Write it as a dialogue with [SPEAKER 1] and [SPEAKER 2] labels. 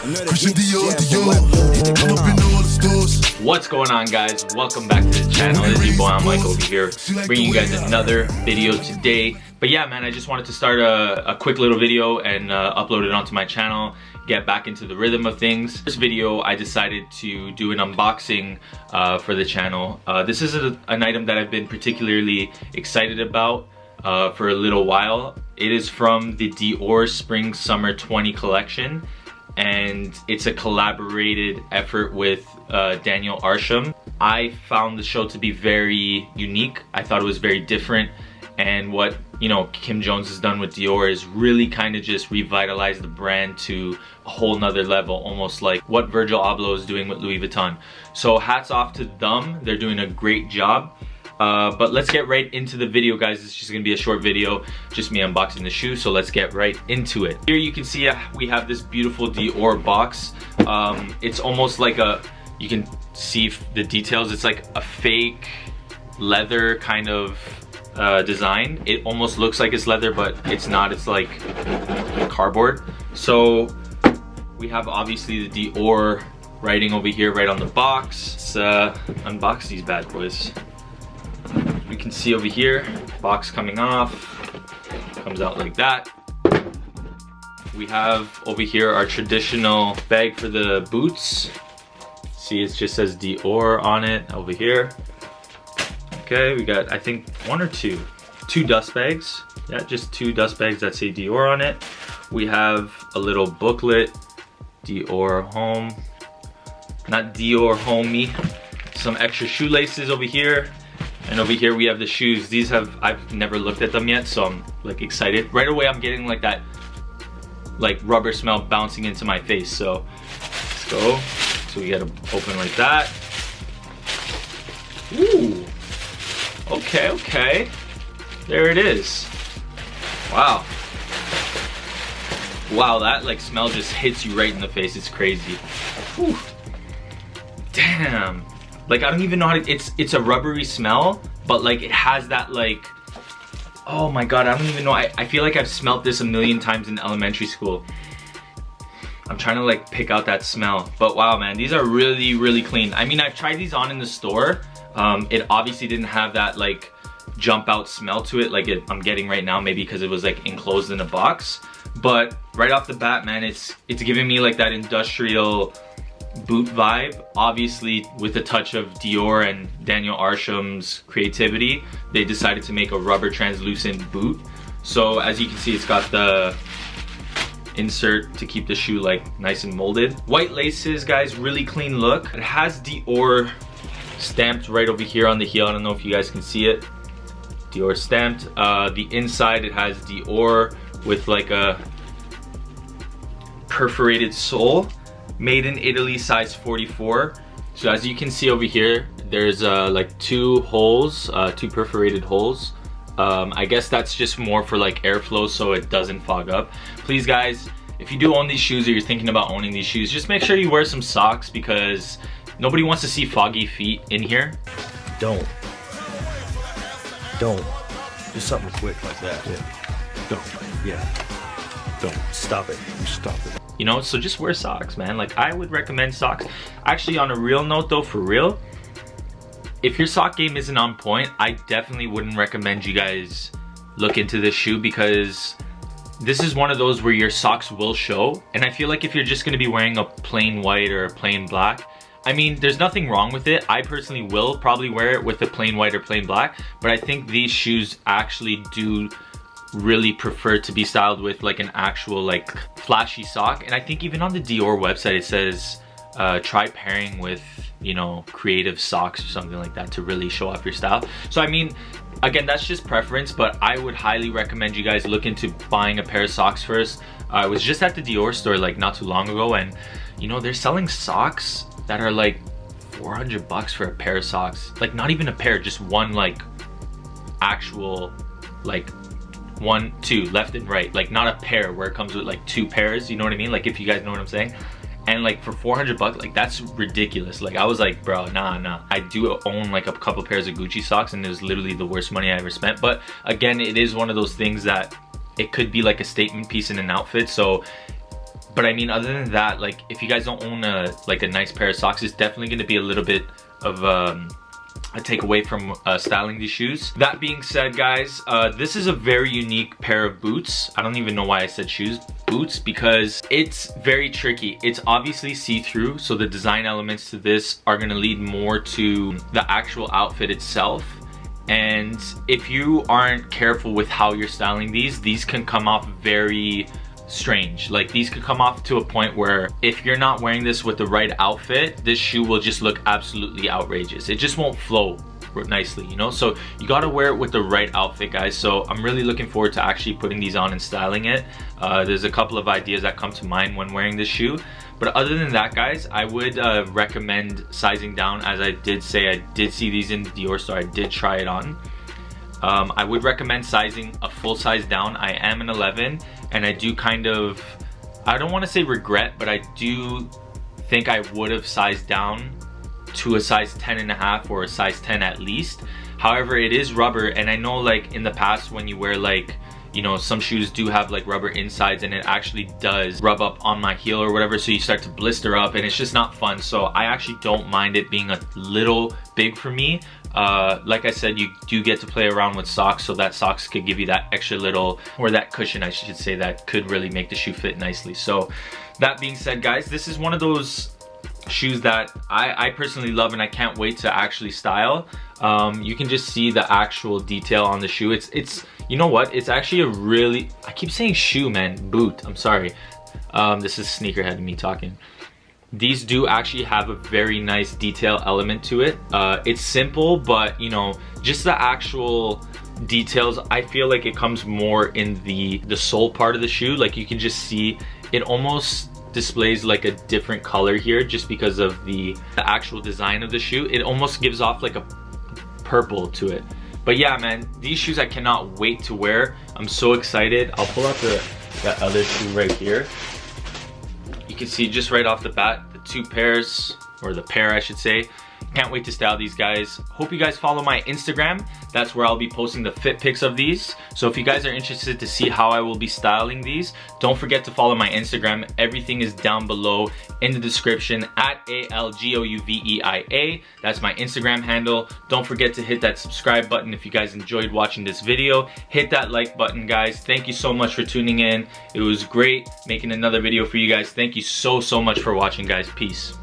[SPEAKER 1] Christian Dior. Come up in all the stores.
[SPEAKER 2] What's going on, guys? Welcome back to the channel. It's your boy, I'm Mike over here, bringing you guys another video today. But yeah, man, I just wanted to start a quick little video and upload it onto my channel, get back into the rhythm of things. This video, I decided to do an unboxing for the channel. This is an item that I've been particularly excited about for a little while. It is from the Dior Spring Summer 20 collection, and it's a collaborated effort with Daniel Arsham. I found the show to be very unique. I thought it was very different, and what Kim Jones has done with Dior is really kind of just revitalize the brand to a whole nother level, almost like what Virgil Abloh is doing with Louis Vuitton. So hats off to them, they're doing a great job. But let's get right into the video, guys. It's just gonna be a short video, just me unboxing the shoe, so let's get right into it. Here you can see we have this beautiful Dior box. It's almost like you can see the details, it's like a fake leather kind of design. It almost looks like it's leather, but it's not, it's like cardboard. So we have obviously the Dior writing over here right on the box. Let's unbox these bad boys. You can see over here, box coming off, comes out like that. We have over here our traditional bag for the boots. See, it just says Dior on it over here. Okay, we got, I think, one or two dust bags. Yeah, just two dust bags that say Dior on it. We have a little booklet, Dior Home, not Dior Homey. Some extra shoelaces over here. And over here we have the shoes. These I've never looked at them yet, so I'm like excited. Right away I'm getting like that rubber smell bouncing into my face. So let's go. So we gotta open like that. Ooh. Okay. There it is. Wow. Wow, that like smell just hits you right in the face. It's crazy. Whew. Damn. Like, I don't even know how to, it's a rubbery smell, but like it has that like, oh my god, I don't even know. I feel like I've smelt this a million times in elementary school. I'm trying to like pick out that smell, but wow, man, these are really, really clean. I mean, I've tried these on in the store. It obviously didn't have that like jump out smell to it like I'm getting right now, maybe because it was like enclosed in a box. But right off the bat, man, it's giving me like that industrial boot vibe. Obviously with a touch of Dior and Daniel Arsham's creativity, they decided to make a rubber translucent boot. So as you can see, it's got the insert to keep the shoe like nice and molded. White laces, guys, really clean look. It has Dior stamped right over here on the heel. I don't know if you guys can see it. Dior stamped. The inside, it has Dior with like a perforated sole. Made in Italy, size 44. So as you can see over here, there's like two holes, two perforated holes. I guess that's just more for like airflow so it doesn't fog up. Please guys, if you do own these shoes or you're thinking about owning these shoes, just make sure you wear some socks because nobody wants to see foggy feet in here.
[SPEAKER 3] Don't. Just something quick like that. Yeah. Don't. Yeah. Don't. Stop it. You stop it.
[SPEAKER 2] So just wear socks, man. Like, I would recommend socks. Actually, on a real note though, for real, if your sock game isn't on point, I definitely wouldn't recommend you guys look into this shoe because this is one of those where your socks will show. And I feel like if you're just gonna be wearing a plain white or a plain black, I mean, there's nothing wrong with it. I personally will probably wear it with a plain white or plain black, but I think these shoes actually do really prefer to be styled with like an actual like flashy sock. And I think even on the Dior website it says try pairing with creative socks or something like that to really show off your style. So I mean, again, that's just preference, but I would highly recommend you guys look into buying a pair of socks first. I was just at the Dior store like not too long ago, and they're selling socks that are like 400 bucks for a pair of socks. Like, not even a pair, just one like actual like 1, 2 left and right, like not a pair where it comes with like 2 pairs, you know what I mean? Like, if you guys know what I'm saying. And like for 400 bucks, like that's ridiculous. Like I was like, bro, nah. I do own like a couple pairs of Gucci socks and it was literally the worst money I ever spent. But again, it is one of those things that it could be like a statement piece in an outfit. So But I mean, other than that, like if you guys don't own a nice pair of socks, it's definitely going to be a little bit of a takeaway from styling these shoes. That being said, guys, this is a very unique pair of boots. I don't even know why I said shoes. Boots, because it's very tricky. It's obviously see-through, so the design elements to this are going to lead more to the actual outfit itself. And if you aren't careful with how you're styling these can come off very strange. Like these could come off to a point where if you're not wearing this with the right outfit, this shoe will just look absolutely outrageous. It just won't flow nicely, you know? So you gotta wear it with the right outfit, guys. So I'm really looking forward to actually putting these on and styling it. There's a couple of ideas that come to mind when wearing this shoe. But other than that, guys, I would recommend sizing down. As I did say, I did see these in Dior, so I did try it on. I would recommend sizing a full size down. I am an 11, and I do kind of, I don't want to say regret, but I do think I would have sized down to a size 10.5 or a size 10 at least. However, it is rubber, and I know like in the past when you wear like, you know, some shoes do have like rubber insides and it actually does rub up on my heel or whatever, so you start to blister up and it's just not fun. So I actually don't mind it being a little big for me. Like I said, you do get to play around with socks, so that socks could give you that extra little, or that cushion I should say, that could really make the shoe fit nicely. So that being said, guys, this is one of those shoes that I personally love and I can't wait to actually style. You can just see the actual detail on the shoe. It's you know what, it's actually a really, I keep saying shoe, man, boot, I'm sorry. This is sneakerhead me talking. These do actually have a very nice detail element to it. It's simple, but you know, just the actual details, I feel like it comes more in the sole part of the shoe. Like you can just see it almost displays like a different color here just because of the actual design of the shoe. It almost gives off like a purple to it. But yeah, man, these shoes I cannot wait to wear. I'm so excited. I'll pull out that other shoe right here. You can see just right off the bat the two pairs, or the pair I should say. Can't wait to style these, guys. Hope you guys follow my Instagram. That's where I'll be posting the fit pics of these. So if you guys are interested to see how I will be styling these, don't forget to follow my Instagram. Everything is down below in the description at ALGOUVEIA. That's my Instagram handle. Don't forget to hit that subscribe button if you guys enjoyed watching this video. Hit that like button, guys. Thank you so much for tuning in. It was great making another video for you guys. Thank you so much for watching, guys. Peace.